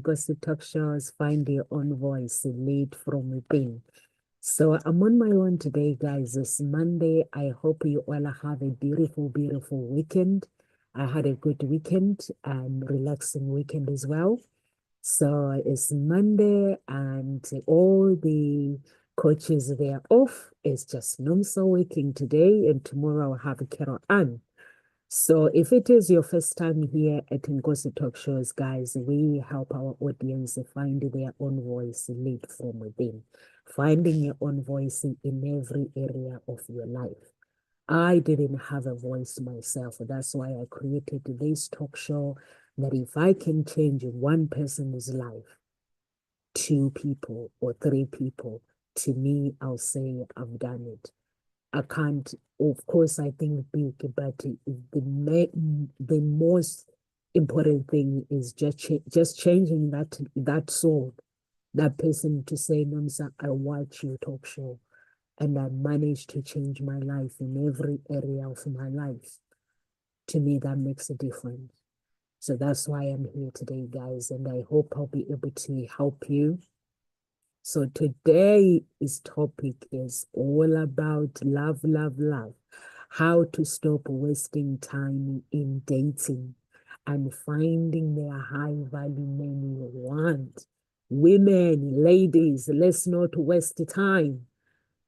Gossip Talk Shows, Find Your Own Voice, Lead from Within. So I'm on my own today, guys. It's Monday. I hope you all have a beautiful, beautiful weekend. I had a good weekend and relaxing weekend as well. So it's Monday and all the coaches, they are off. It's just Nomsa working today, and tomorrow I'll have Carol Ann. So if it is your first time here at Ngozi Talk Shows, guys, we help our audience find their own voice, lead from within, finding your own voice in every area of your life. I didn't have a voice myself. That's why I created this talk show, that if I can change one person's life, two people or three people, to me, I'll say I've done it. I can't, of course, I think big, but the most important thing is just changing that soul, that person to say, Nomsa, I watch your talk show and I managed to change my life in every area of my life. To me, that makes a difference. So that's why I'm here today, guys, and I hope I'll be able to help you. So today's topic is all about love, love, love. How to stop wasting time in dating and finding the high value men you want. Women, ladies, let's not waste time.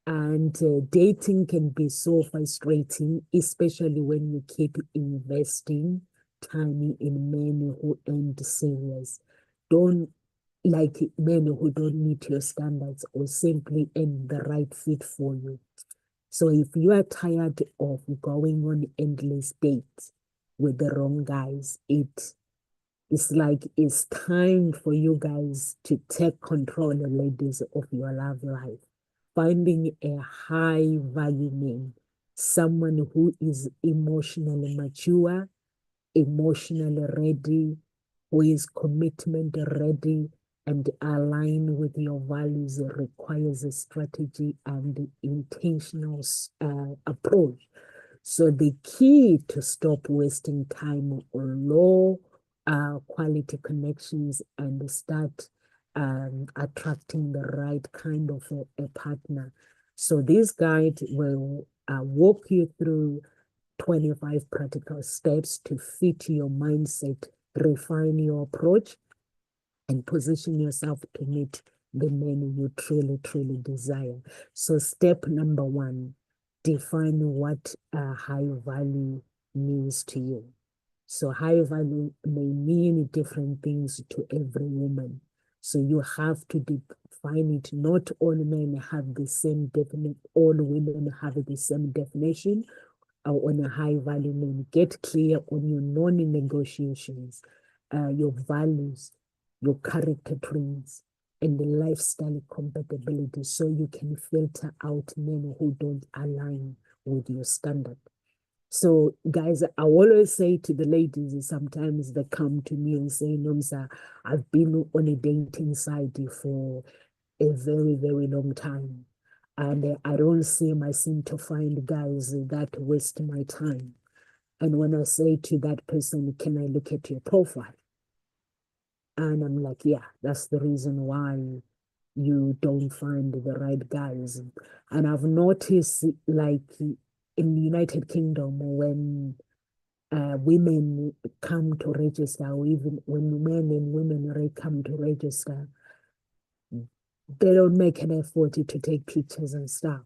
And dating can be so frustrating, especially when you keep investing time in men who aren't serious. Don't like men who don't meet your standards or simply ain't the right fit for you. So if you are tired of going on endless dates with the wrong guys, it's like it's time for you guys to take control, ladies, of your love life. Finding a high value man, someone who is emotionally mature, emotionally ready, who is commitment ready and aligned with your values, requires a strategy and intentional approach. So the key to stop wasting time on low quality connections and start attracting the right kind of a partner. So this guide will walk you through 25 practical steps to fit your mindset, refine your approach, and position yourself to meet the men you truly, truly desire. So step number one, define what high value means to you. So high value may mean different things to every woman. So you have to define it. Not all men have the same definition, all women have the same definition on a high value man. Get clear on your non-negotiations, your values, your character traits, and the lifestyle compatibility, so you can filter out men who don't align with your standard. So, guys, I always say to the ladies, sometimes they come to me and say, Nomsa, I've been on a dating site for a very, very long time. And I don't seem to find guys that waste my time. And when I say to that person, can I look at your profile? And I'm like, yeah, that's the reason why you don't find the right guys. And I've noticed, like, in the United Kingdom, when women come to register, or even when men and women come to register, they don't make an effort to take pictures and stuff.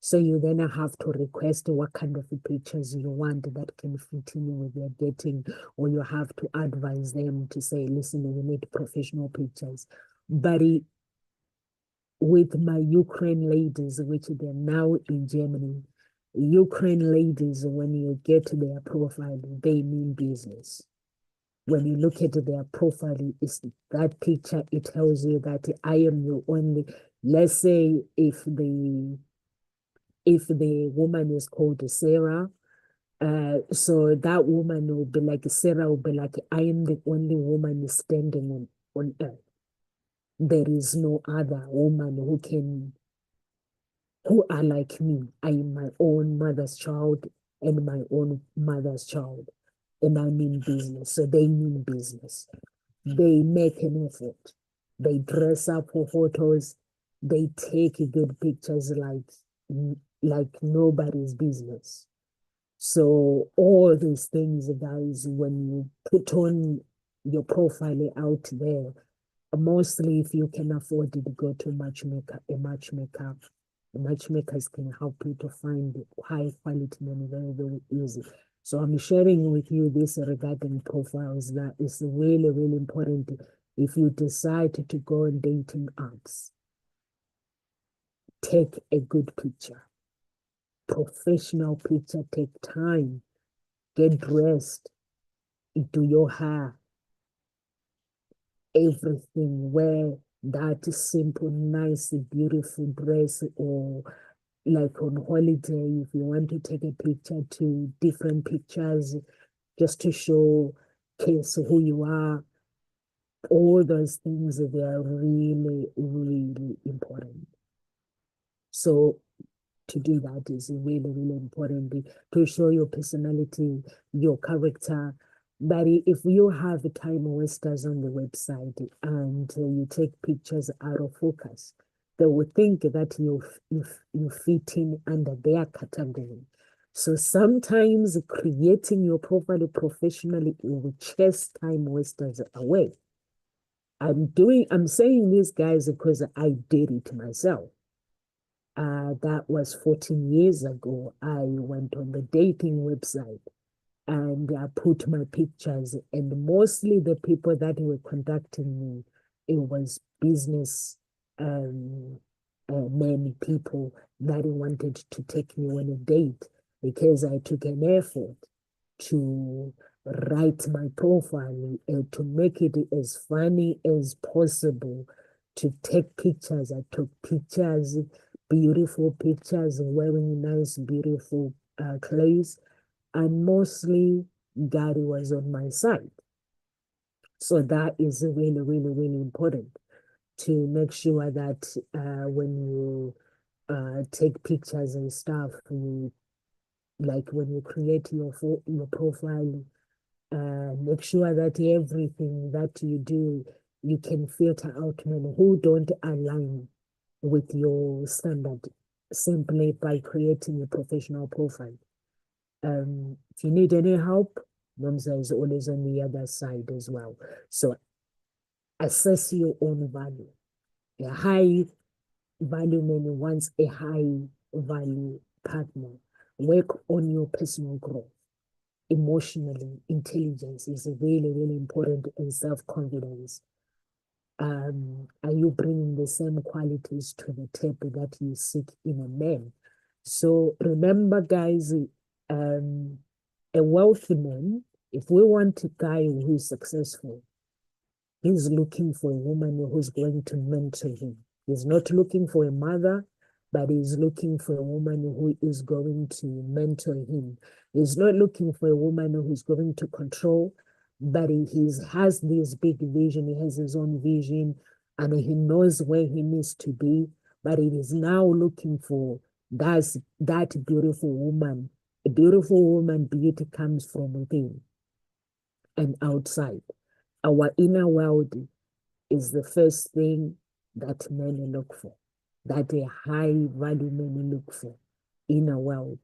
So you then have to request what kind of pictures you want that can fit in with your dating, or you have to advise them to say, listen, we need professional pictures. But with my Ukraine ladies, which they're now in Germany, Ukraine ladies, when you get to their profile, they mean business. When you look at their profile, it's that picture, it tells you that I am your only, let's say if the woman is called Sarah, so that woman will be like, Sarah will be like, I am the only woman standing on earth. There is no other woman who are like me. I am my own mother's child and my own mother's child. And I mean business. So they mean business. they make an effort. They dress up for photos. They take good pictures like nobody's business. So all these things, guys, when you put on your profile out there, mostly if you can afford it, go to a matchmaker. The matchmakers can help you to find high quality men very, very easy. So I'm sharing with you this regarding profiles that is really, really important. If you decide to go on dating apps, take a good picture, professional picture, take time, get dressed, do your hair, everything. Wear that simple, nice, beautiful dress, or like on holiday, if you want to take a picture, to different pictures just to show case who you are. All those things, they are really, really important. So to do that is really, really important to show your personality, your character. But if you have time wasters on the website and you take pictures out of focus, they will think that you fit in under their category. So sometimes creating your profile professionally will chase time wasters away. I'm saying this, guys, because I did it myself. That was 14 years ago. I went on the dating website and I put my pictures, and mostly the people that were contacting me, it was business many people that wanted to take me on a date because I took an effort to write my profile and to make it as funny as possible, to take pictures. I took pictures, beautiful pictures, wearing nice, beautiful clothes, and mostly God was on my side. So that is really, really, really important to make sure that when you take pictures and stuff, like when you create your profile, make sure that everything that you do, you can filter out men who don't align with your standard simply by creating a professional profile. If you need any help, Namza is always on the other side as well. So assess your own value. A high value man wants a high value partner. Work on your personal growth. Emotionally, intelligence is really, really important, and self-confidence. Are you bringing the same qualities to the table that you seek in a man? So remember, guys, a wealthy man, if we want a guy who is successful, he's looking for a woman who's going to mentor him. He's not looking for a mother, but he's looking for a woman who is going to mentor him. He's not looking for a woman who's going to control, but he has this big vision. He has his own vision and he knows where he needs to be, but he is now looking for that beautiful woman. A beautiful woman, beauty comes from within and outside. Our inner world is the first thing that men look for, that a high value men look for, inner world.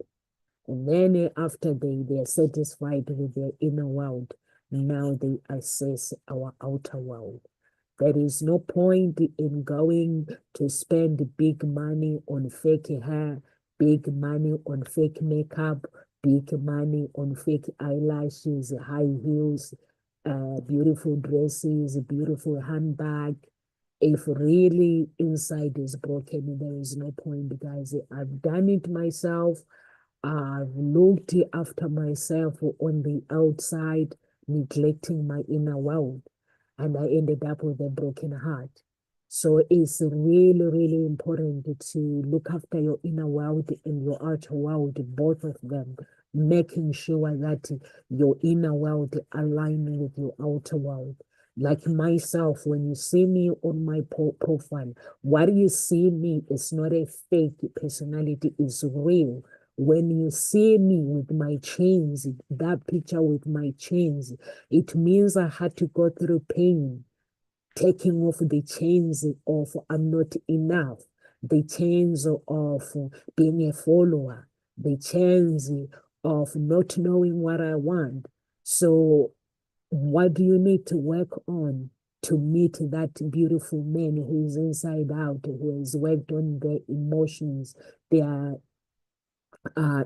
And then after they are satisfied with their inner world, now they assess our outer world. There is no point in going to spend big money on fake hair, big money on fake makeup, big money on fake eyelashes, high heels, beautiful dresses, beautiful handbag. If really inside is broken, there is no point, guys. I've done it myself. I've looked after myself on the outside, neglecting my inner world, and I ended up with a broken heart. So it's really, really important to look after your inner world and your outer world, both of them, making sure that your inner world aligns with your outer world. Like myself, when you see me on my profile, what you see me is not a fake personality, it's real. When you see me with my chains, that picture with my chains, it means I had to go through pain, taking off the chains of I'm not enough, the chains of being a follower, the chains of not knowing what I want. So, what do you need to work on to meet that beautiful man who is inside out, who has worked on their emotions, their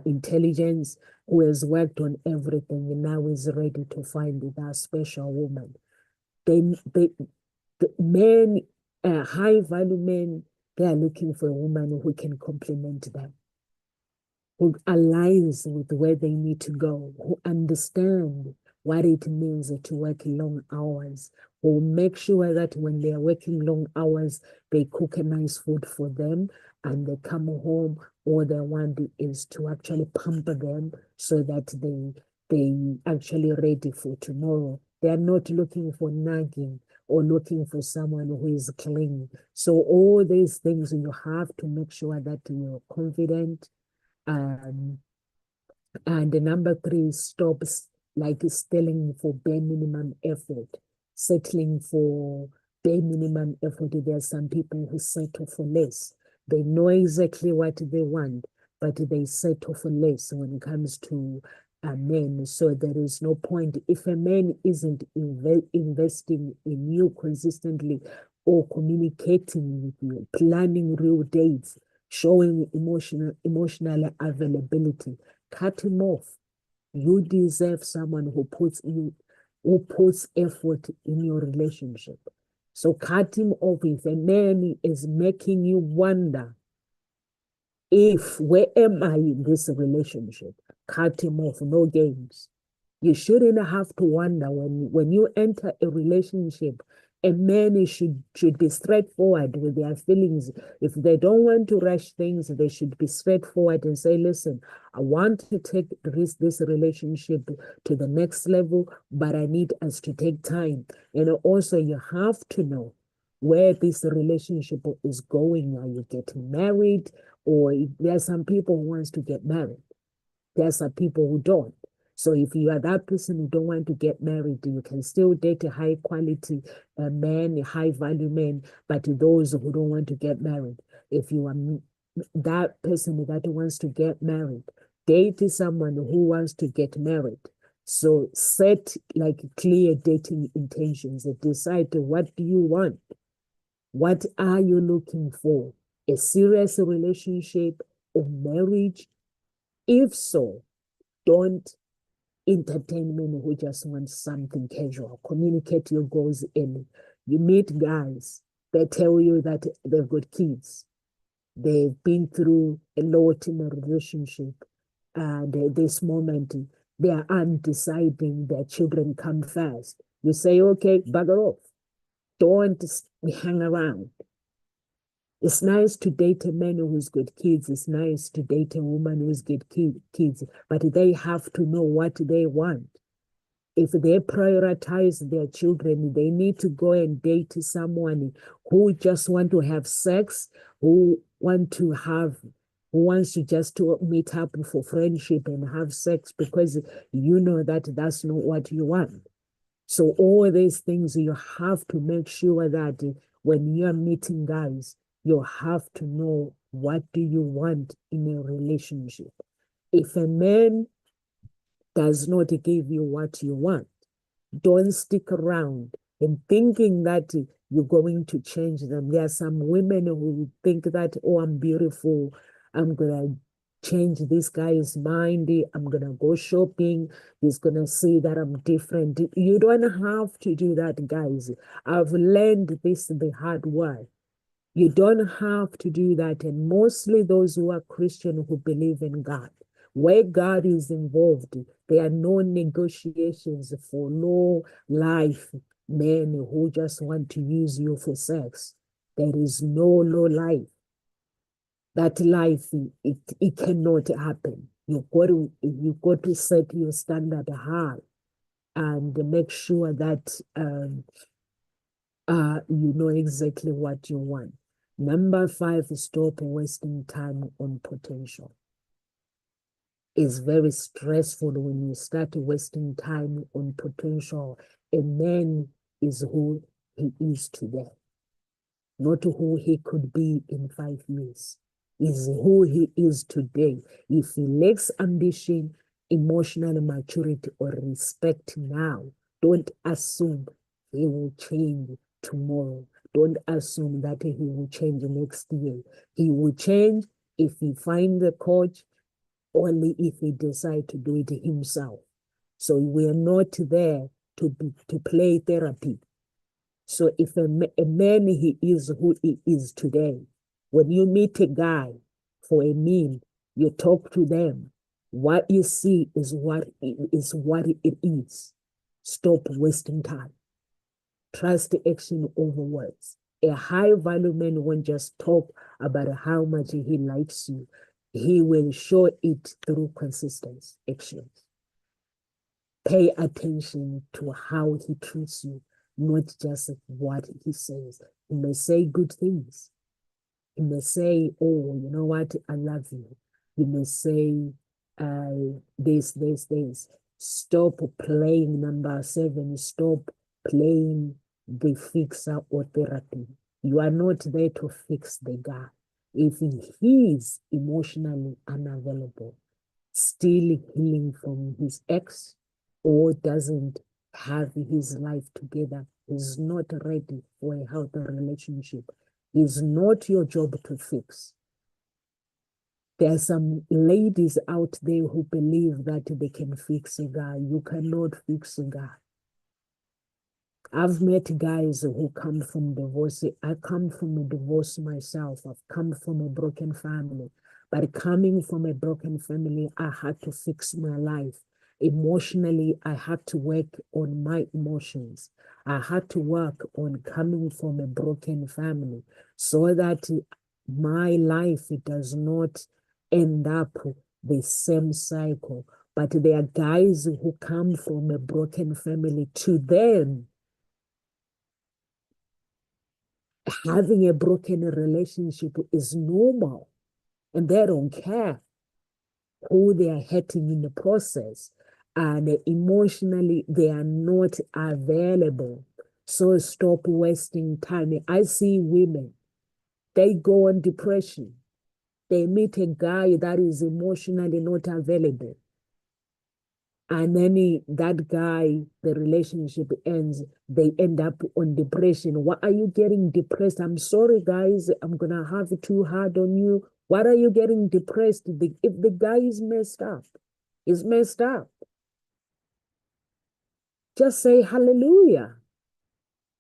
intelligence, who has worked on everything and now is ready to find that special woman? They the men, high value men, they are looking for a woman who can complement them, who aligns with where they need to go, who understand what it means to work long hours, who make sure that when they are working long hours, they cook a nice food for them and they come home. All they want is to actually pamper them so that they actually ready for tomorrow. They are not looking for nagging or looking for someone who is clingy. So all these things you have to make sure that you're confident, um, and the number three, stops like settling for bare minimum effort, settling for bare minimum effort. There are some people who settle for less. They know exactly what they want, but they settle for less when it comes to a man. So there is no point. If a man isn't investing in you consistently or communicating with you, planning real dates, showing emotional availability, cut him off. You deserve someone who puts effort in your relationship. So cut him off. If a man is making you wonder, if where am I in this relationship? Cut him off, no games. You shouldn't have to wonder when you enter a relationship. A man should be straightforward with their feelings. If they don't want to rush things, they should be straightforward and say, listen, I want to take this relationship to the next level, but I need us to take time. And also you have to know where this relationship is going. Are you getting married? Or there are some people who wants to get married. There are some people who don't. So if you are that person who don't want to get married, you can still date a high quality man, a high value man, but those who don't want to get married, if you are that person that wants to get married, date someone who wants to get married. So set like clear dating intentions and decide what do you want? What are you looking for? A serious relationship or marriage? If so, don't entertain men who just want something casual. Communicate your goals early. You meet guys that tell you that they've got kids. They've been through a lot in a relationship. And at this moment, they are undeciding. Their children come first. You say, okay, bugger off. Don't hang around. It's nice to date a man who's got kids. It's nice to date a woman who's got kids, but they have to know what they want. If they prioritize their children, they need to go and date someone who just want to have sex, who wants to just to meet up for friendship and have sex because you know that that's not what you want. So all these things, you have to make sure that when you're meeting guys, you have to know what do you want in a relationship. If a man does not give you what you want, don't stick around and thinking that you're going to change them. There are some women who think that, oh, I'm beautiful. I'm going to change this guy's mind. I'm going to go shopping. He's going to see that I'm different. You don't have to do that, guys. I've learned this the hard way. You don't have to do that. And mostly those who are Christian who believe in God. Where God is involved, there are no negotiations for low life men who just want to use you for sex. There is no low life. That life, it cannot happen. You got to set your standard high and make sure that you know exactly what you want. Number 5, stop wasting time on potential. It's very stressful when you start wasting time on potential. A man is who he is today, not who he could be in 5 years. Is who he is today. If he lacks ambition, emotional maturity, or respect now, don't assume he will change tomorrow. Don't assume that he will change next year. He will change if he finds a coach, only if he decides to do it himself. So we're not there to play therapy. So if a man, he is who he is today. When you meet a guy for a meal, you talk to them. What you see is what it is. Stop wasting time. Trust action over words. A high value man won't just talk about how much he likes you. He will show it through consistent actions. Pay attention to how he treats you, not just what he says. He may say good things. He may say, oh, you know what, I love you. He may say this. Stop playing number 7. Stop playing the fixer or therapy. You are not there to fix the guy. If he is emotionally unavailable, still healing from his ex, or doesn't have his life together, is not ready for a healthy relationship, is not your job to fix. There are some ladies out there who believe that they can fix a guy. You cannot fix a guy. I've met guys who come from divorce. I come from a divorce myself. I've come from a broken family. But coming from a broken family, I had to fix my life. Emotionally, I had to work on my emotions. I had to work on coming from a broken family so that my life does not end up the same cycle. But there are guys who come from a broken family. To them, having a broken relationship is normal, and they don't care who they are hurting in the process, and emotionally they are not available. So stop wasting time. I see women, they go on depression. They meet a guy that is emotionally not available, and then that guy, the relationship ends, they end up on depression. Why are you getting depressed? I'm sorry, guys, I'm gonna have it too hard on you. Why are you getting depressed? If the guy is messed up, is messed up, just say hallelujah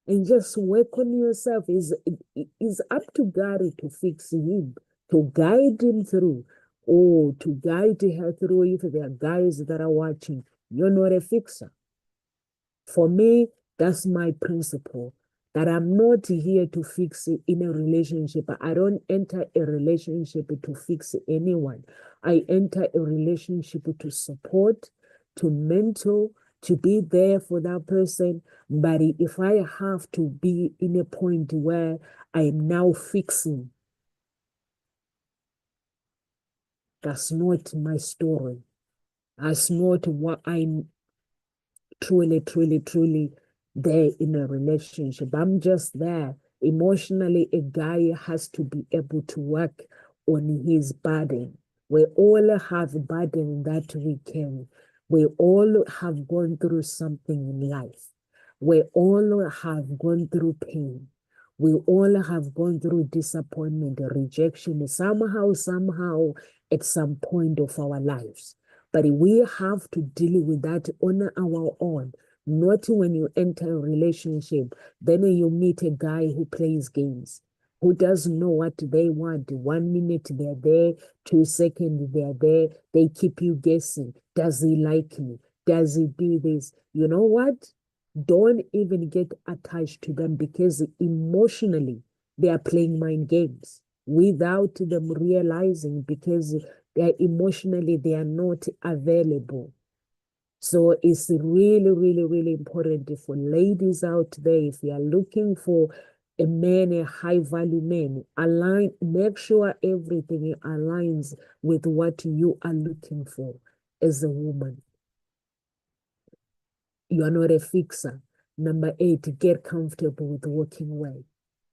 and just work on yourself. Is up to God to fix him, to guide him through, or to guide her through. If there are guys that are watching, you're not a fixer. For me, that's my principle, that I'm not here to fix it in a relationship. I don't enter a relationship to fix anyone. I enter a relationship to support, to mentor, to be there for that person. But if I have to be in a point where I'm now fixing, that's not my story. That's not what I'm truly there in a relationship. I'm just there. Emotionally, a guy has to be able to work on his burden. We all have a burden that we carry. We all have gone through something in life. We all have gone through pain. We all have gone through disappointment, rejection, somehow, at some point of our lives. But we have to deal with that on our own. Not when you enter a relationship, then you meet a guy who plays games, who doesn't know what they want. 1 minute they're there, 2 seconds they're there. They keep you guessing. Does he like me? Does he do this? You know what? Don't even get attached to them, because emotionally they are playing mind games without them realizing, because they are not available. So it's really important for ladies out there, if you are looking for a man, a high value man. Make sure everything aligns with what you are looking for as a woman. You are not a fixer. Number 8, get comfortable with walking away.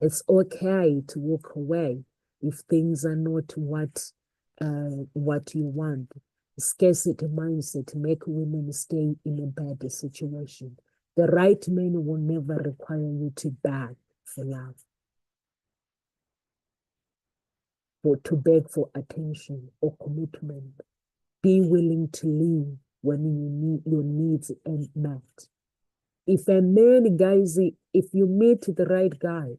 It's okay to walk away if things are not what you want. Scarcity mindset make women stay in a bad situation. The right man will never require you to beg for love, or to beg for attention or commitment. Be willing to leave when your needs aren't met. If a man, guys, if you meet the right guy,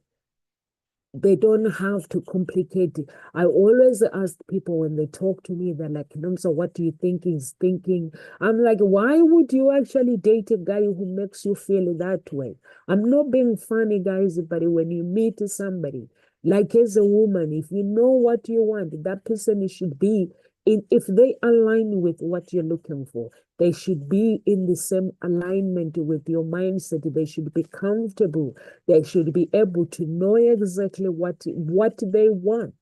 they don't have to complicate it. I always ask people when they talk to me, they're like, so what do you think he's thinking? I'm like, why would you actually date a guy who makes you feel that way? I'm not being funny, guys, but when you meet somebody, like as a woman, if you know what you want, that person should be if they align with what you're looking for, they should be in the same alignment with your mindset. They should be comfortable. They should be able to know exactly what they want.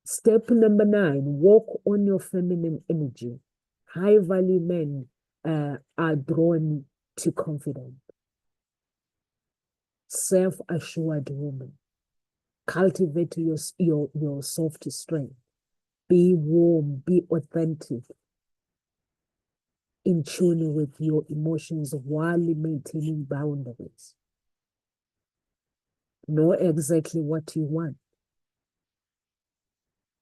Step number 9, walk on your feminine energy. High value men are drawn to confident, self-assured women. Cultivate your soft strength. Be warm, be authentic, in tune with your emotions while maintaining boundaries. Know exactly what you want.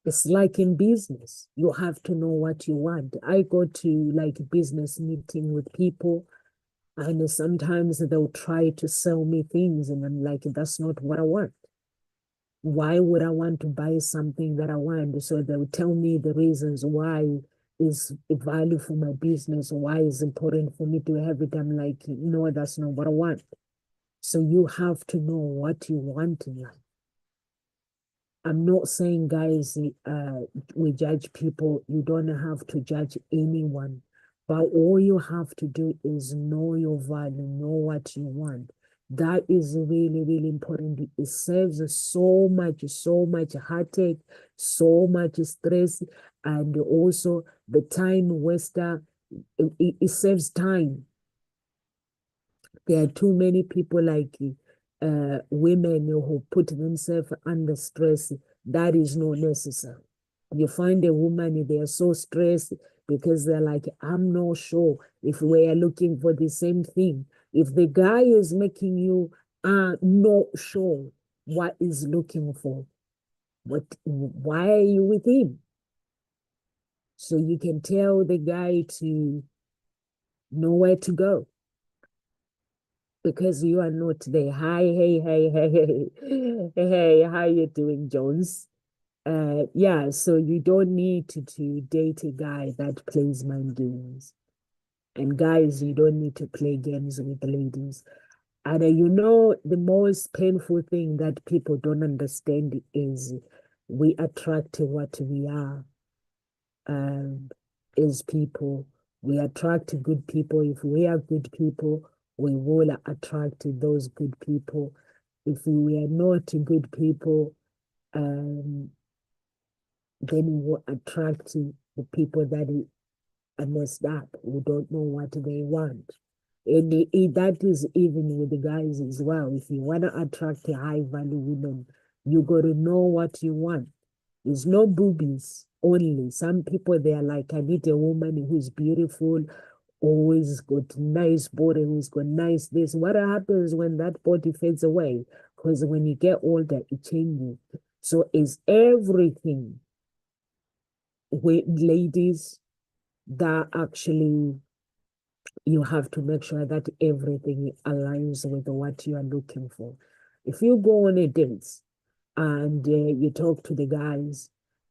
It's like in business, you have to know what you want. I go to like business meeting with people, and sometimes they'll try to sell me things, and I'm like, that's not what I want. Why would I want to buy something that I want? So they'll tell me the reasons why is a value for my business, or why is important for me to have it. I'm like, no, that's not what I want. So you have to know what you want in life. I'm not saying, guys, we judge people. You don't have to judge anyone. But all you have to do is know your value, know what you want. That is really, really important. It saves so much heartache, so much stress, and also the time waster. It saves time. There are too many people like women who put themselves under stress. That is not necessary. You find a woman, they are so stressed because they're like, I'm not sure if we are looking for the same thing. If the guy is making you not sure what is looking for, why are you with him? So you can tell the guy to know where to go, because you are not there. Hi, hey, how you doing, Jones? Yeah, so you don't need to date a guy that plays mind games. And guys, you don't need to play games with ladies. And the most painful thing that people don't understand is we attract what we are as people. We attract good people. If we are good people, we will attract those good people. If we are not good people, then we will attract the people that are messed up, who don't know what they want. And that is even with the guys as well. If you want to attract a high value woman, you got to know what you want. It's no boobies only. Some people, they are like, I need a woman who's beautiful, always got nice body, who's got nice this. What happens when that body fades away? Because when you get older, it changes. So it's everything with ladies that actually you have to make sure that everything aligns with what you are looking for. If you go on a date and you talk to the guys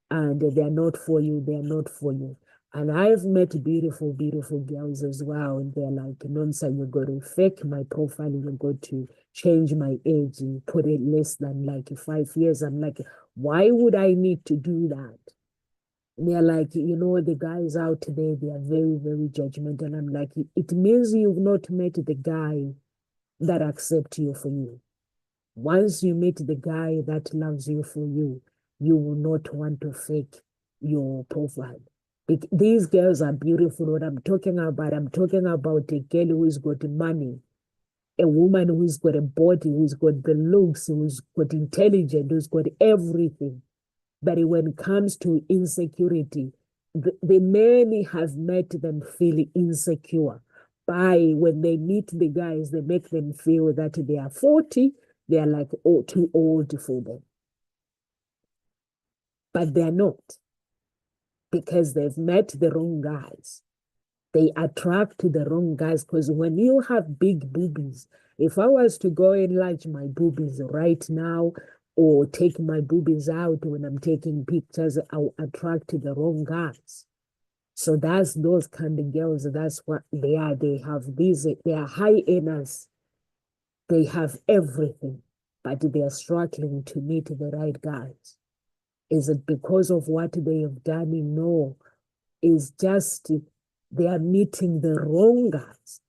and they're not for you, they're not for you. And I've met beautiful, beautiful girls as well. And they're like, Nonsa, you got to fake my profile. You got to change my age and put it less than like 5 years. I'm like, why would I need to do that? They're like, the guys out there, they are very, very judgmental. I'm like, it means you've not met the guy that accept you for you. Once you meet the guy that loves you for you, you will not want to fake your profile. These girls are beautiful. What I'm talking about a girl who's got money, a woman who's got a body, who's got the looks, who's got intelligence, who's got everything. But when it comes to insecurity, the men have made them feel insecure. By when they meet the guys, they make them feel that they are 40, they are like too old for them. But they're not, because they've met the wrong guys. They attract the wrong guys, because when you have big boobies, if I was to go enlarge my boobies right now or take my boobies out when I'm taking pictures, I'll attract the wrong guys. So that's those kind of girls. That's what they are. They have these, they are high earners. They have everything, but they are struggling to meet the right guys. Is it because of what they have done? No, it's just they are meeting the wrong guys.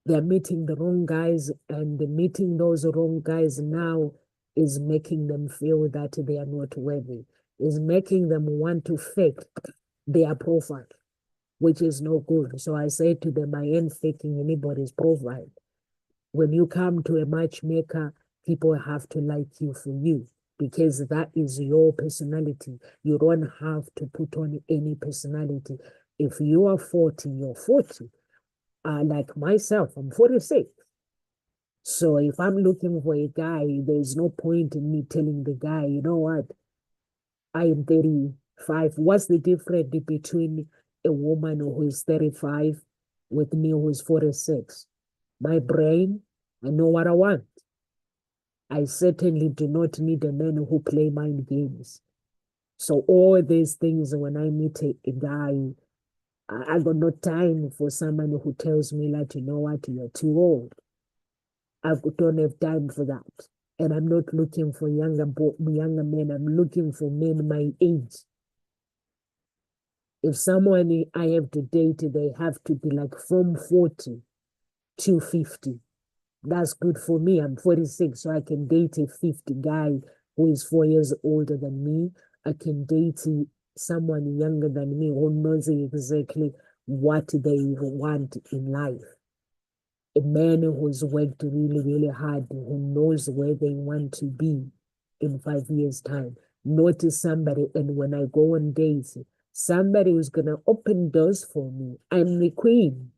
They are meeting the wrong guys, and meeting those wrong guys now is making them feel that they are not worthy, is making them want to fake their profile, which is no good. So I say to them, I ain't faking anybody's profile. When you come to a matchmaker, people have to like you for you, because that is your personality. You don't have to put on any personality. If you are 40, you're 40. Like myself, I'm 46. So if I'm looking for a guy, there's no point in me telling the guy, you know what, I am 35. What's the difference between a woman who is 35 with me who is 46? My brain, I know what I want. I certainly do not need a man who play mind games. So all these things, when I meet a guy, I got no time for someone who tells me like, you know what, you're too old. I don't have time for that. And I'm not looking for younger men. I'm looking for men my age. If someone I have to date, they have to be like from 40 to 50. That's good for me. I'm 46, so I can date a 50 guy who is 4 years older than me. I can date someone younger than me who knows exactly what they want in life. A man who's worked really, really hard, who knows where they want to be in 5 years' time. Not somebody, and when I go on dates, somebody who's going to open doors for me. I'm the queen.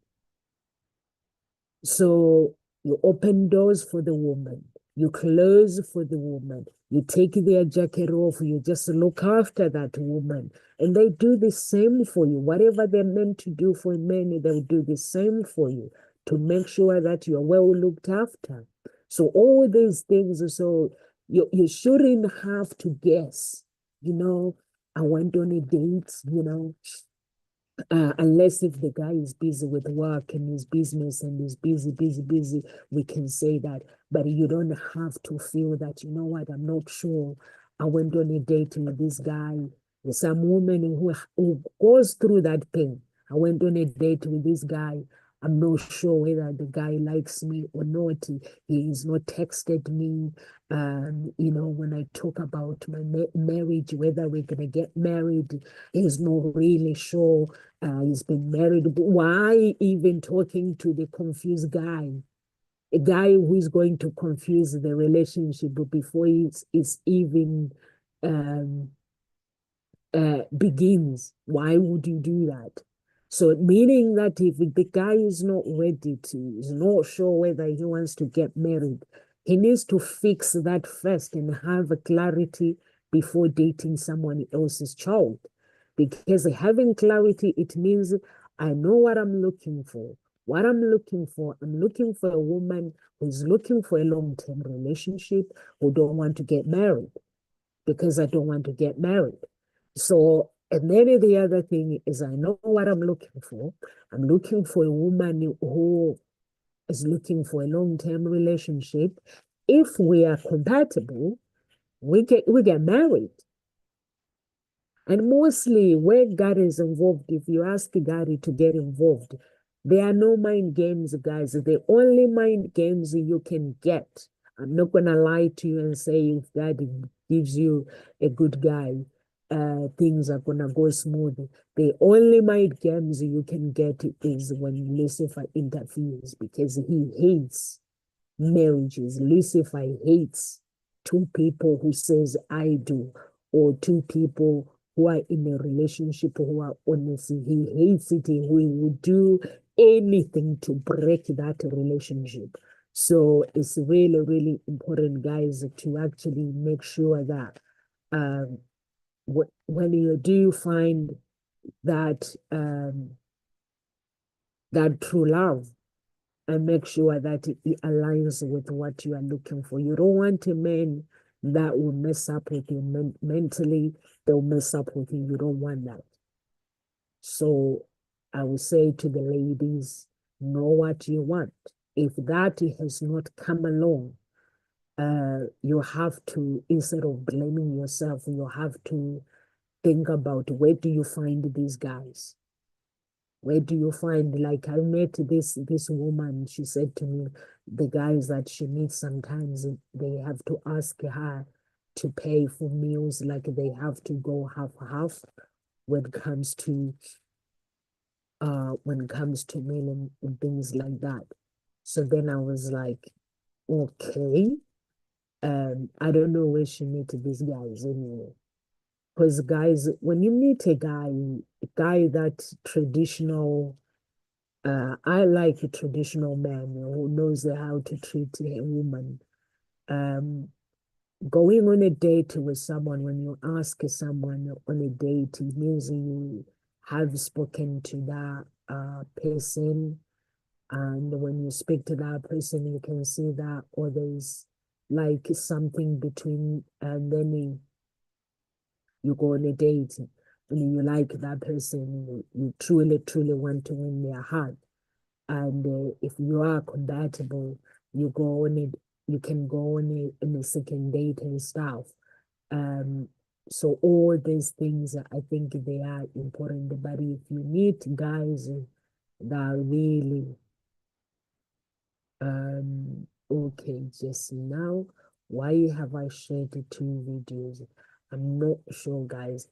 So you open doors for the woman, you close for the woman, you take their jacket off, you just look after that woman. And they do the same for you. Whatever they're meant to do for men, they'll do the same for you to make sure that you're well looked after. So all these things, so you shouldn't have to guess, I went on a date, unless if the guy is busy with work and his business and is busy, we can say that. But you don't have to feel that, you know what, I'm not sure. I went on a date with this guy. There's some woman who goes through that pain. I went on a date with this guy. I'm not sure whether the guy likes me or not. He has not texted me. When I talk about my marriage, whether we're going to get married, he's not really sure. He's been married. Why even talking to the confused guy? A guy who is going to confuse the relationship before it's even begins. Why would you do that? So meaning that if the guy is not ready to, is not sure whether he wants to get married, he needs to fix that first and have a clarity before dating someone else's child. Because having clarity, it means I know what I'm looking for. What I'm looking for a woman who's looking for a long-term relationship, who don't want to get married, because I don't want to get married. So, and then the other thing is I know what I'm looking for. I'm looking for a woman who is looking for a long-term relationship. If we are compatible, we get married. And mostly where God is involved, if you ask God to get involved, There are no mind games, guys. The only mind games you can get. I'm not gonna lie to you and say if God gives you a good guy, things are gonna go smooth. The only mind games you can get is when Lucifer interferes because he hates marriages. Lucifer hates two people who says I do, or two people who are in a relationship who are honest. He hates it. He would do anything to break that relationship. So it's really, really important, guys, to actually make sure that um, when you do find that that true love, and make sure that it aligns with what you are looking for. You don't want a man that will mess up with you mentally, they'll mess up with you. You don't want that. So I would say to the ladies, know what you want. If that has not come along, you have to, instead of blaming yourself, you have to think about where do you find these guys? Where do you find, like I met this woman, she said to me, the guys that she meets sometimes they have to ask her to pay for meals, like they have to go half when it comes to meal and things like that. So then I was like, okay, I don't know where she met these guys anyway. Because guys, when you meet a guy that's traditional. I like a traditional man who knows how to treat a woman. Um, Going on a date with someone, when you ask someone on a date, it means you have spoken to that person. And when you speak to that person, you can see that, or there's like something between, and then you go on a date and you like that person, you truly, truly want to win their heart. And if you are compatible, you go on it. You can go on a second date and stuff. Um, so all these things, I think they are important. But if you meet guys that are really okay, just now, why have I shared the two videos? I'm not sure, guys.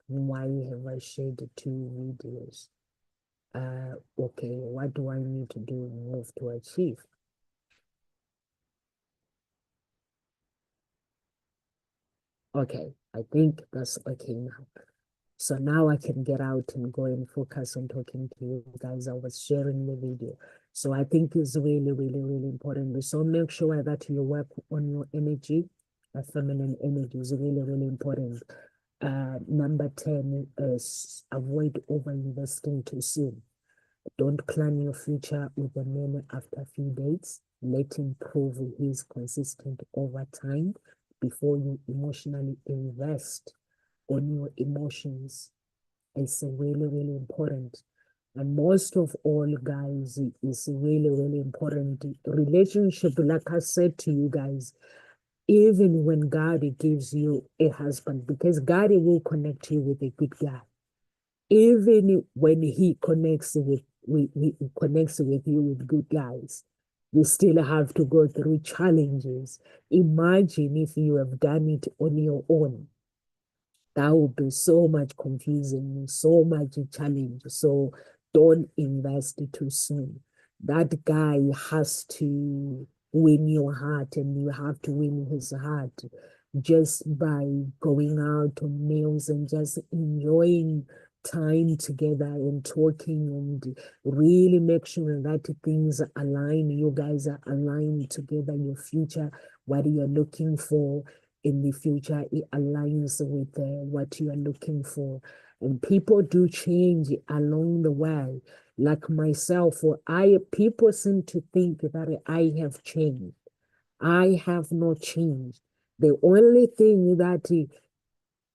Why have I shared the two videos? Okay, what do I need to do move to achieve? Okay, I think that's okay now. So now I can get out and go and focus on talking to you guys. I was sharing the video. So I think it's really, really, really important. So make sure that you work on your energy. Feminine energy is really, really important. Number 10 is avoid over investing too soon. Don't plan your future with a man after a few dates. Let him prove he's consistent over time before you emotionally invest on your emotions. It's really, really important. And most of all, guys, it's really, really important. Relationship, like I said to you guys, even when God gives you a husband, because God will connect you with a good guy even when he connects with you with good guys, you still have to go through challenges. Imagine if you have done it on your own. That would be so much confusing, so much challenge. So don't invest too soon. That guy has to win your heart and you have to win his heart just by going out on meals and just enjoying time together and talking and really make sure that things align. You guys are aligned together, your future, what you're looking for in the future, it aligns with what you are looking for. And people do change along the way. Like myself, or people seem to think that I have changed. I have not changed. The only thing that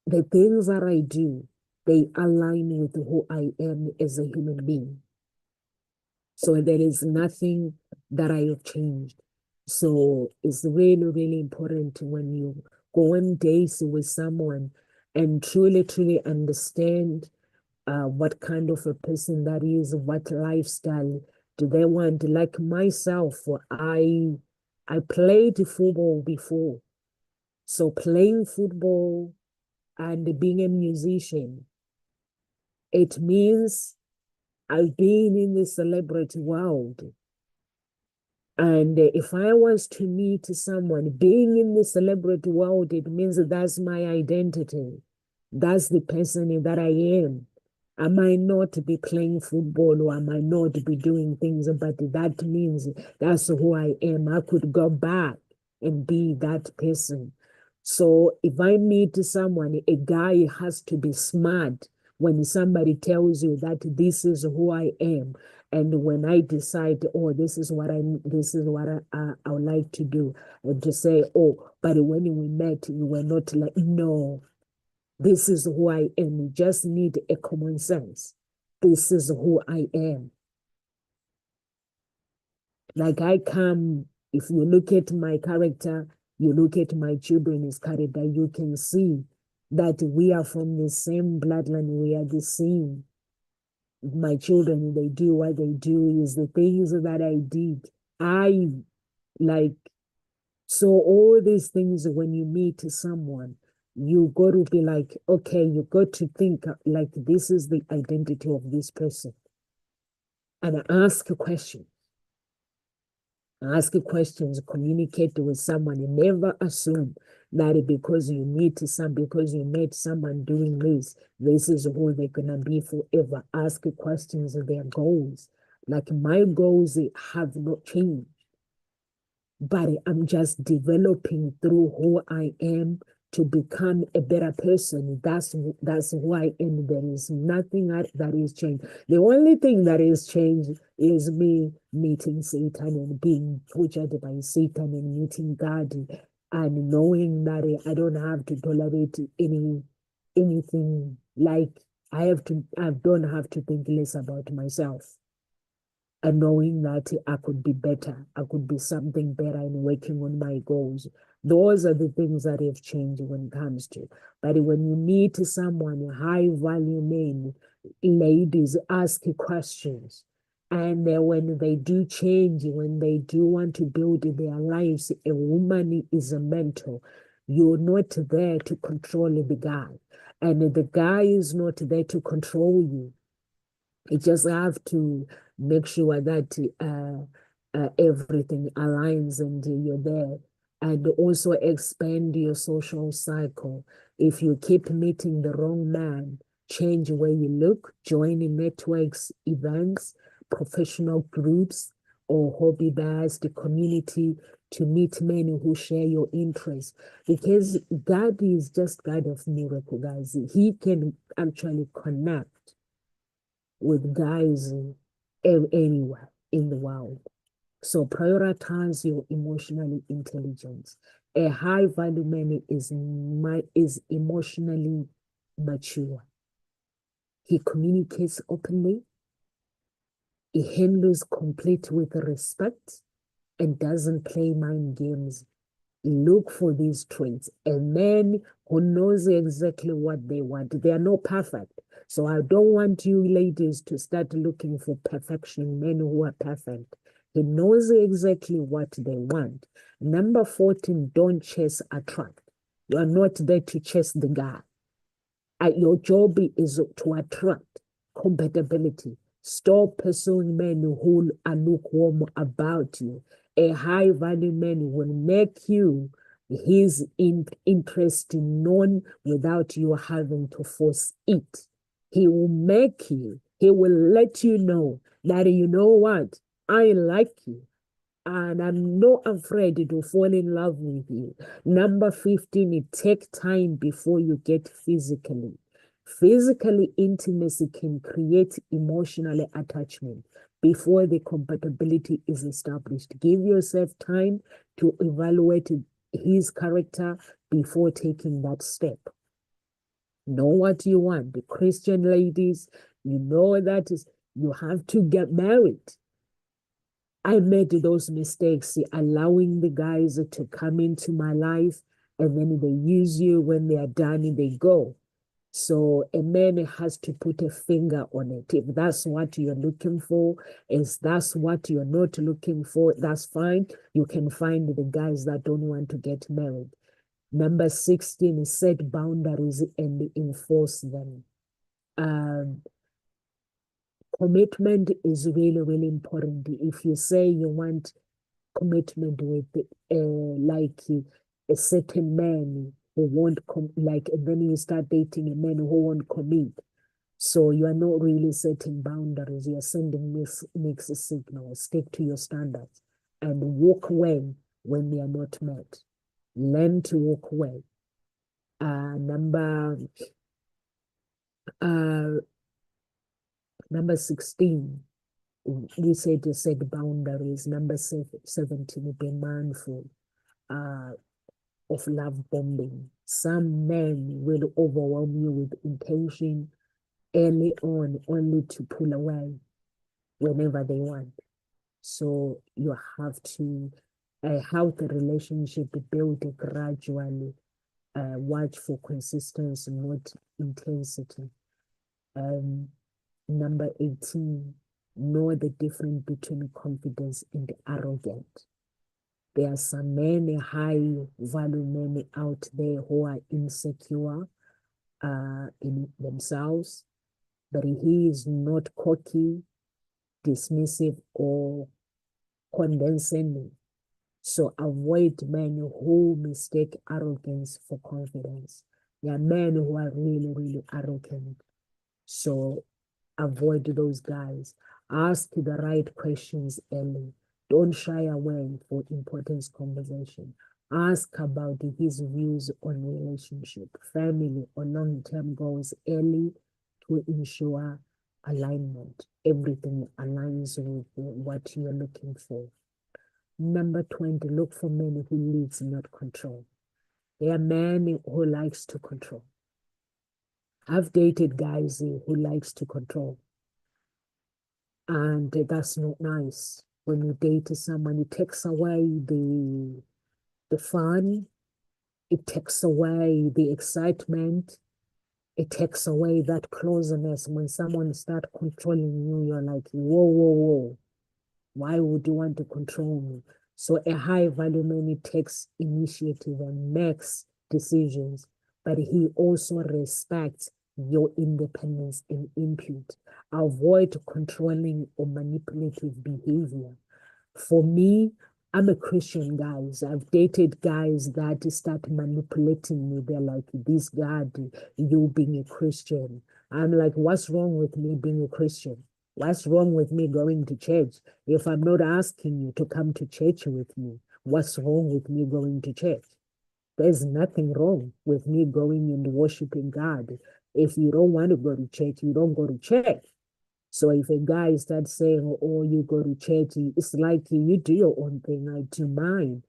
the things that I do, they align with who I am as a human being. So there is nothing that I have changed. So it's really, really important when you go on dates with someone and truly, truly understand what kind of a person that is, what lifestyle Do they want, like myself, I played football before. So playing football and being a musician, it means I've been in the celebrity world. And if I was to meet someone, being in the celebrity world, it means that's my identity. That's the person that I am. I might not be playing football or I might not be doing things, but that means that's who I am. I could go back and be that person. So if I meet someone, a guy has to be smart when somebody tells you that this is who I am. And when I decide, oh, this is what I would like to do, and to say, oh, but when we met, you were not like, no, this is who I am. You just need a common sense. This is who I am. Like I come, if you look at my character, you look at my children's character, you can see that we are from the same bloodline, we are the same. My children, they do what they do, is the things that I did. I like, so all these things, when you meet someone, you got to be like, okay, you got to think like this is the identity of this person. And ask a question. Ask questions, communicate with someone, and never assume that because you met someone doing this is who they're gonna be forever. Ask questions of their goals. Like my goals have not changed, but I'm just developing through who I am to become a better person. That's who I am. There is nothing that is changed. The only thing that is changed is me meeting Satan and being tortured by Satan and meeting God and knowing that I don't have to tolerate anything like I don't have to think less about myself, and knowing that I could be better, I could be something better and working on my goals. Those are the things that have changed when it comes to. But when you meet someone, high value men, ladies ask questions. And when they do change, when they do want to build their lives, a woman is a mentor. You're not there to control the guy. And the guy is not there to control you. You just have to make sure that everything aligns and you're there. And also expand your social cycle. If you keep meeting the wrong man, change where you look, join in networks, events, professional groups, or hobby-based community to meet men who share your interests. Because God is just God of miracle, guys. He can actually connect with guys anywhere in the world. So prioritize your emotional intelligence. A high value man is emotionally mature. He communicates openly. He handles conflict with respect and doesn't play mind games. Look for these traits. A man who knows exactly what they want. They are not perfect. So I don't want you ladies to start looking for perfection, men who are perfect. He knows exactly what they want. Number 14, don't chase, attract. You are not there to chase the guy. Your job is to attract compatibility. Stop pursuing men who are lukewarm about you. A high value man will make you his interest known without you having to force it. He will make you, he will let you know that you know what, I like you and I'm not afraid to fall in love with you. Number 15, it take time before you get physically. Physically intimacy can create emotional attachment before the compatibility is established. Give yourself time to evaluate his character before taking that step. Know what you want. The Christian ladies, you know that you have to get married. I made those mistakes, allowing the guys to come into my life and then they use you. When they are done, they go. So a man has to put a finger on it. If that's what you're looking for, is that's what you're not looking for, that's fine. You can find the guys that don't want to get married. Number 16 is set boundaries and enforce them. Um, Commitment is really, really important. If you say you want commitment with like a certain man who won't like, and then you start dating a man who won't commit. So you are not really setting boundaries. You are sending mixed signals. Stick to your standards and walk away when they are not met. Learn to walk away. Number uh, number 16, we say to set boundaries. Number 17, be mindful of love bombing. Some men will overwhelm you with intention early on, only to pull away whenever they want. So you have to help the relationship build gradually. Watch for consistency, not intensity. Um, Number 18, know the difference between confidence and arrogance. There are some men, high value men out there who are insecure in themselves, but he is not cocky, dismissive, or condescending. So avoid men who mistake arrogance for confidence. There are men who are really, really arrogant. So avoid those guys. Ask the right questions early. Don't shy away for important conversation. Ask about his views on relationship, family, or long-term goals early to ensure alignment. Everything aligns with what you're looking for. Number 20, look for men who leads, not control. There are men who likes to control. I've dated guys who likes to control. And that's not nice. When you date someone, it takes away the fun, it takes away the excitement, it takes away that closeness. When someone start controlling you, you're like, whoa, whoa, whoa. Why would you want to control me? So a high value man takes initiative and makes decisions, but he also respects your independence and input. Avoid controlling or manipulative behavior. For me, I'm a Christian, guys. I've dated guys that start manipulating me. They're like, this God, you being a Christian. I'm like, what's wrong with me being a Christian? What's wrong with me going to church? If I'm not asking you to come to church with me, what's wrong with me going to church? There's nothing wrong with me going and worshiping God. If you don't want to go to church, you don't go to church. So if a guy starts saying, oh, you go to church, it's like you do your own thing, I do mine.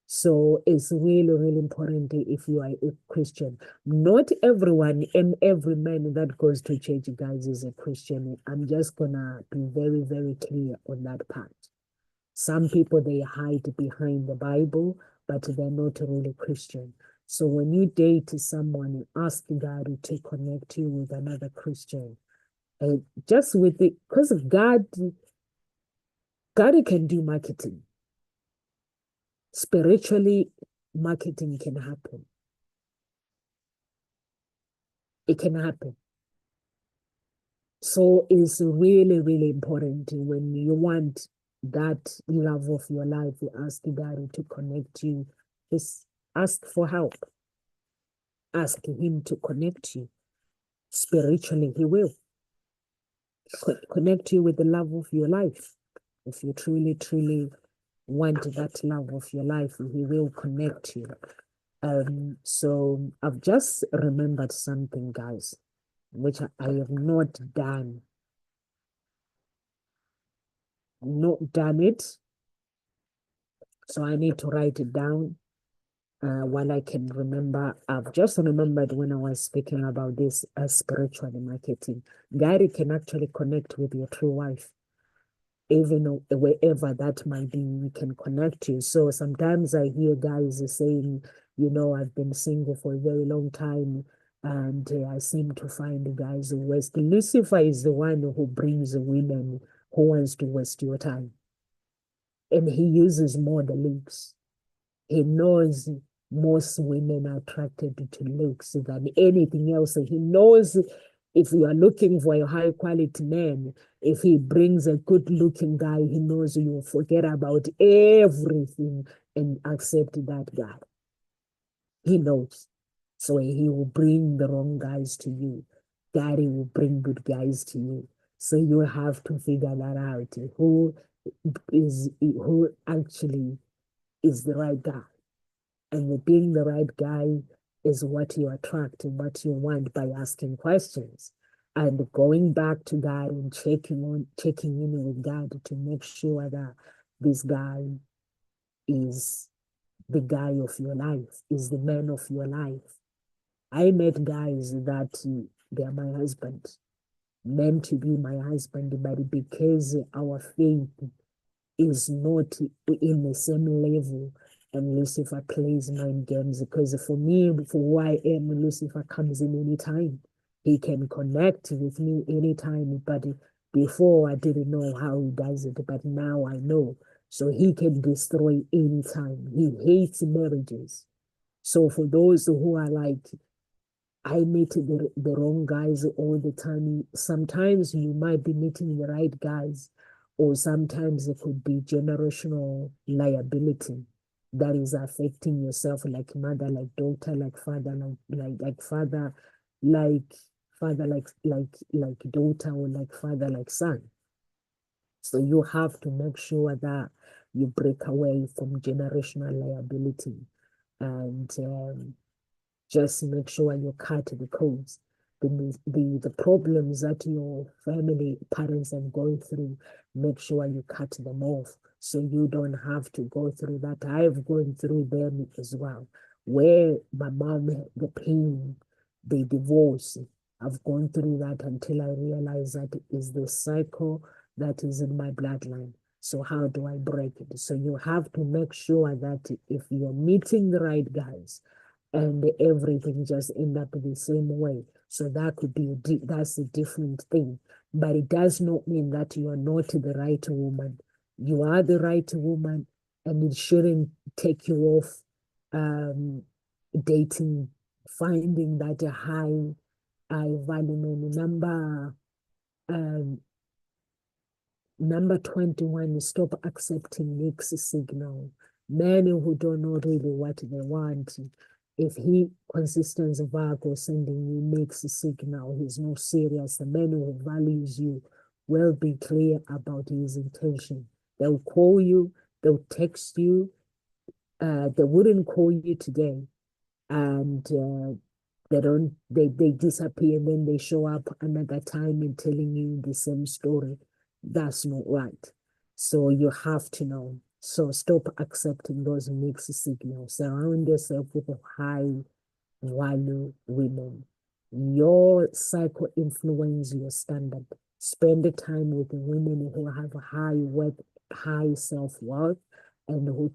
So it's really, really important if you are a Christian. Not everyone and every man that goes to church, guys, is a Christian. I'm just gonna be very, very clear on that part. Some people, they hide behind the Bible, but they're not really Christian. So when you date someone, ask God to connect you with another Christian. Just with it, because God can do marketing. Spiritually, marketing can happen. It can happen. So it's really, really important when you want that love of your life, you ask God to connect you. Just ask for help. Ask Him to connect you. Spiritually, He will connect you with the love of your life. If you truly, truly want that love of your life, He will connect you. So I've just remembered something, guys, which I have not done. Not done it. So I need to write it down while I can remember. I've just remembered when I was speaking about this spiritual marketing. God can actually connect with your true wife. Even wherever that might be, we can connect you. So sometimes I hear guys saying, I've been single for a very long time. And I seem to find the guys who waste. Lucifer is the one who brings the women who wants to waste your time. And he uses more the looks. He knows most women are attracted to looks than anything else. He knows if you are looking for a high quality man, if he brings a good looking guy, he knows you forget about everything and accept that guy. He knows. So he will bring the wrong guys to you. Daddy will bring good guys to you. So you have to figure that out. Who actually is the right guy? And being the right guy is what you attract and what you want by asking questions. And going back to God and checking in with God to make sure that this guy is the guy of your life, is the man of your life. I met guys that they're my husband, meant to be my husband, but because our faith is not in the same level, and Lucifer plays mind games. Because for me, for who I am, Lucifer comes in anytime. He can connect with me anytime, but before I didn't know how he does it, but now I know. So he can destroy anytime. He hates marriages. So for those who are like, I meet the wrong guys all the time. Sometimes you might be meeting the right guys, or sometimes it could be generational liability that is affecting yourself, like mother, like daughter, like father, like father, like father, like daughter, or like father, like son. So you have to make sure that you break away from generational liability and just make sure you cut the codes. The problems that your family parents have gone through, make sure you cut them off so you don't have to go through that. I've gone through them as well, where my mom had the pain, the divorce. I've gone through that until I realize that it is the cycle that is in my bloodline. So how do I break it? So you have to make sure that if you're meeting the right guys, and everything just end up the same way. So that could be that's a different thing. But it does not mean that you are not the right woman. You are the right woman, and it shouldn't take you off um, dating, finding that a high value number. Um, Number 21 is stop accepting mixed signal. Men who don't know really what they want. If he consistently vague or sending you mixed signal, he's not serious. The man who values you will be clear about his intention. They'll call you, they'll text you. They wouldn't call you today, and they disappear and then they show up another time and telling you the same story. That's not right. So you have to know. So stop accepting those mixed signals. Surround yourself with high value women. Your cycle influence your standard. Spend the time with the women who have a high self-worth, and who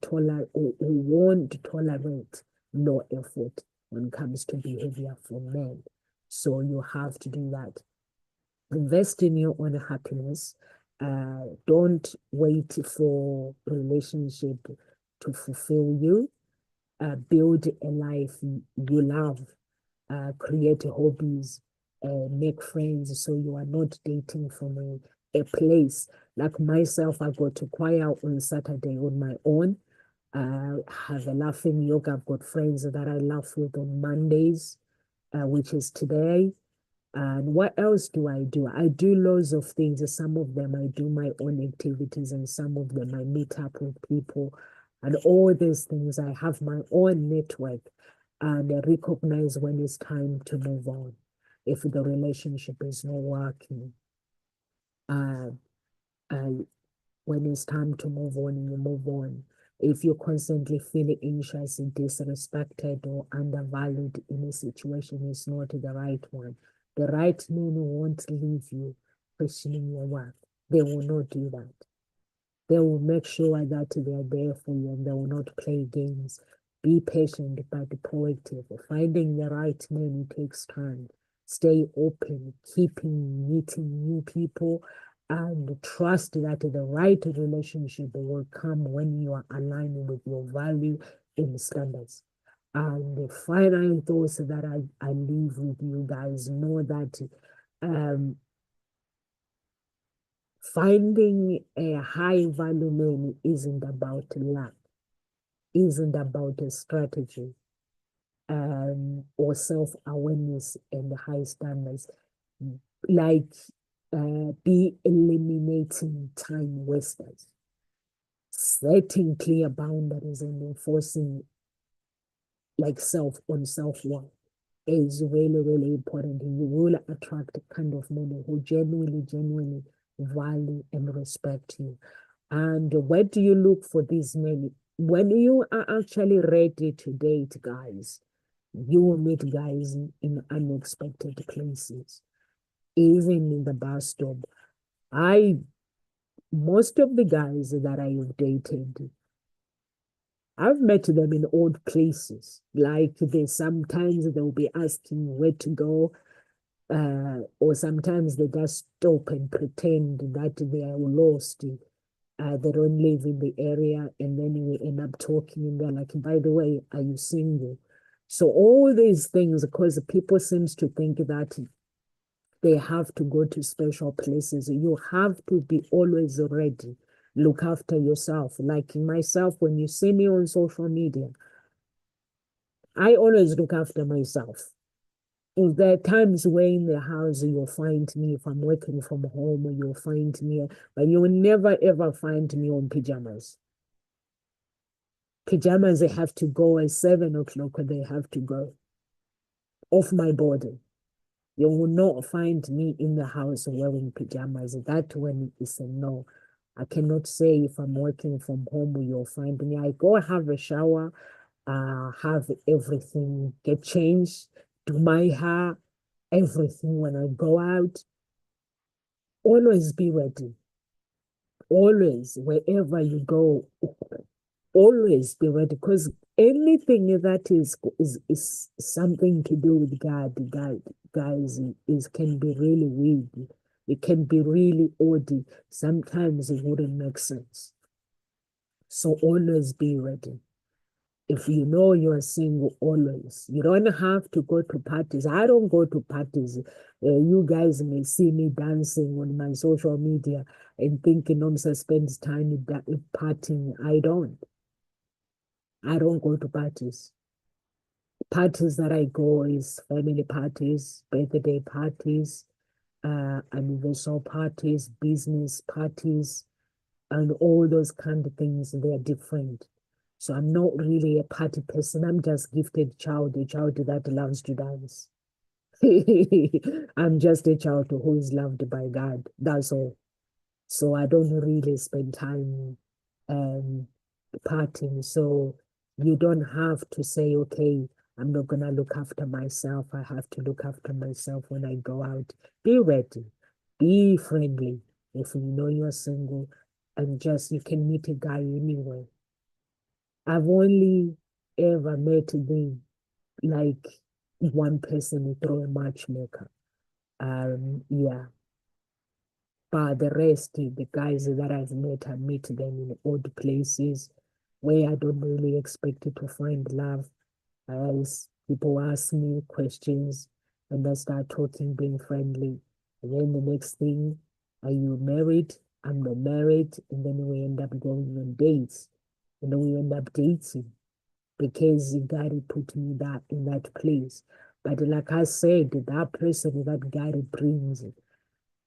won't tolerate low effort when it comes to behavior from men. So you have to do that. Invest in your own happiness. Don't wait for relationship to fulfill you. Build a life you love. Create hobbies. Make friends. So you are not dating from a place. Like myself, I go to choir on Saturday on my own. Have a laughing yoga. I've got friends that I laugh with on Mondays, which is today. And what else do? I do loads of things. Some of them I do my own activities, and some of them I meet up with people. And all these things, I have my own network, and I recognize when it's time to move on. If the relationship is not working, uh, I when it's time to move on, you move on. If you're constantly feeling anxious, disrespected, or undervalued in a situation, it's not the right one. The right men won't leave you questioning your worth. They will not do that. They will make sure that they are there for you and they will not play games. Be patient but proactive. Finding the right man takes time. Stay open, keeping meeting new people, and trust that the right relationship will come when you are aligning with your value and standards. And the final thoughts that I leave with you guys, know that um, finding a high value man isn't about luck, isn't about a strategy or self-awareness and high standards. Like be eliminating time wasters, setting clear boundaries and enforcing like self on self-worth is really, really important. You will attract a kind of men who genuinely value and respect you. And where do you look for these men? When you are actually ready to date, guys, you will meet guys in unexpected places, even in the bus stop. I Most of the guys that I have dated, I've met them in odd places. Like they sometimes they'll be asking where to go, or sometimes they just stop and pretend that they are lost. They don't live in the area, and then we end up talking, and they're like, "By the way, are you single?" So all these things, because people seems to think that they have to go to special places. You have to be always ready. Look after yourself. Like myself, when you see me on social media, I always look after myself. If there are times where in the house you'll find me, if I'm working from home, you'll find me, but you will never ever find me on pajamas. Pajamas, they have to go at 7 o'clock, they have to go off my body. You will not find me in the house wearing pajamas. That one is a no. I cannot say if I'm working from home, you'll find me. I go have a shower, have everything, get changed, do my hair, everything when I go out. Always be ready. Always, wherever you go, always be ready, because anything that is something to do with God, guys, is can be really weird. It can be really odd. Sometimes it wouldn't make sense. So always be ready. If you know you're single, always. You don't have to go to parties. I don't go to parties. You guys may see me dancing on my social media and thinking I'm spend time partying. I don't. I don't go to parties. Parties that I go is family parties, birthday parties, anniversary parties, business parties, and all those kind of things. They're different. So I'm not really a party person. I'm just gifted child, a child that loves to dance. I'm just a child who is loved by God. That's all. So I don't really spend time um, partying. So you don't have to say, okay, I'm not gonna look after myself. I have to look after myself when I go out. Be ready, be friendly. If you know you're single, and just you can meet a guy anywhere. I've only ever met the like one person through a matchmaker. Yeah, but the rest, the guys that I've met, I meet them in odd places where I don't really expect to find love. As people ask me questions and I start talking, being friendly. And then the next thing, are you married? I'm not married. And then we end up going on dates. And then we end up dating because God put me that in that place. But like I said, that person that God brings,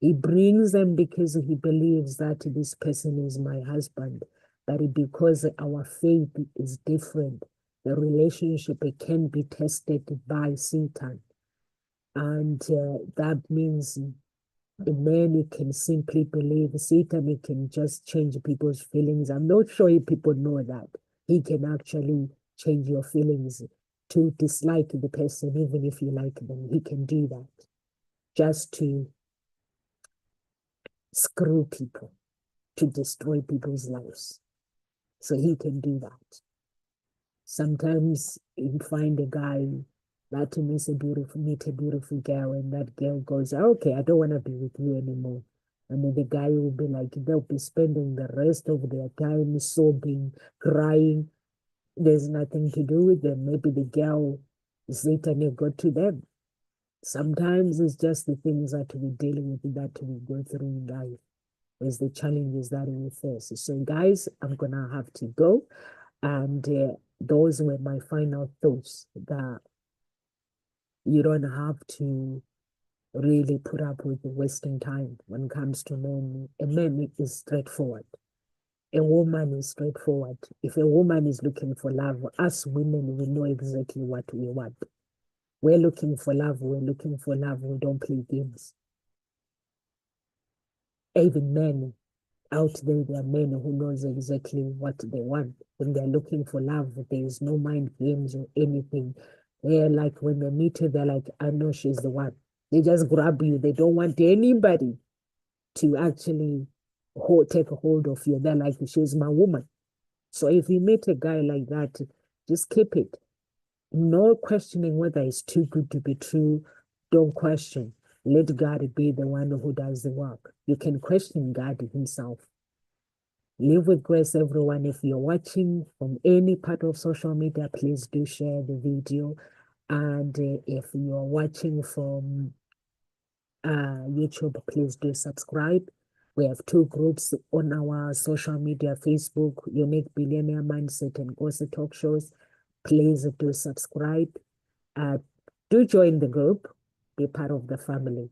he brings them because he believes that this person is my husband. But because our faith is different, the relationship it can be tested by Satan. And that means the man can simply believe Satan, he can just change people's feelings. I'm not sure if people know that. He can actually change your feelings to dislike the person, even if you like them. He can do that just to screw people, to destroy people's lives. So he can do that. Sometimes you find a guy that meet a beautiful girl, and that girl goes, "Okay, I don't want to be with you anymore." And then the guy will be like, they'll be spending the rest of their time sobbing, crying. There's nothing to do with them. Maybe the girl, Satan got to them. Sometimes it's just the things that we're dealing with, that we go through in life. It's the challenges that we face. So, guys, I'm gonna have to go. And those were my final thoughts, that you don't have to really put up with wasting time when it comes to men. A man is straightforward. A woman is straightforward. If a woman is looking for love, us women, we know exactly what we want. We're looking for love. We're looking for love. We don't play games. Even men out there are men who knows exactly what they want. When they're looking for love, there is no mind games or anything. They're like, when they meet her, they're like, I know she's the one. They just grab you. They don't want anybody to actually take a hold of you. They're like, she's my woman. So if you meet a guy like that, just keep it. No questioning whether it's too good to be true. Don't question. Let God be the one who does the work. You can question God himself. Live with grace, everyone. If you're watching from any part of social media, please do share the video. And if you're watching from YouTube, please do subscribe. We have two groups on our social media: Facebook, Unique Billionaire Mindset, and Gossip Talk Shows. Please do subscribe. Uh, do join the group, be part of the family.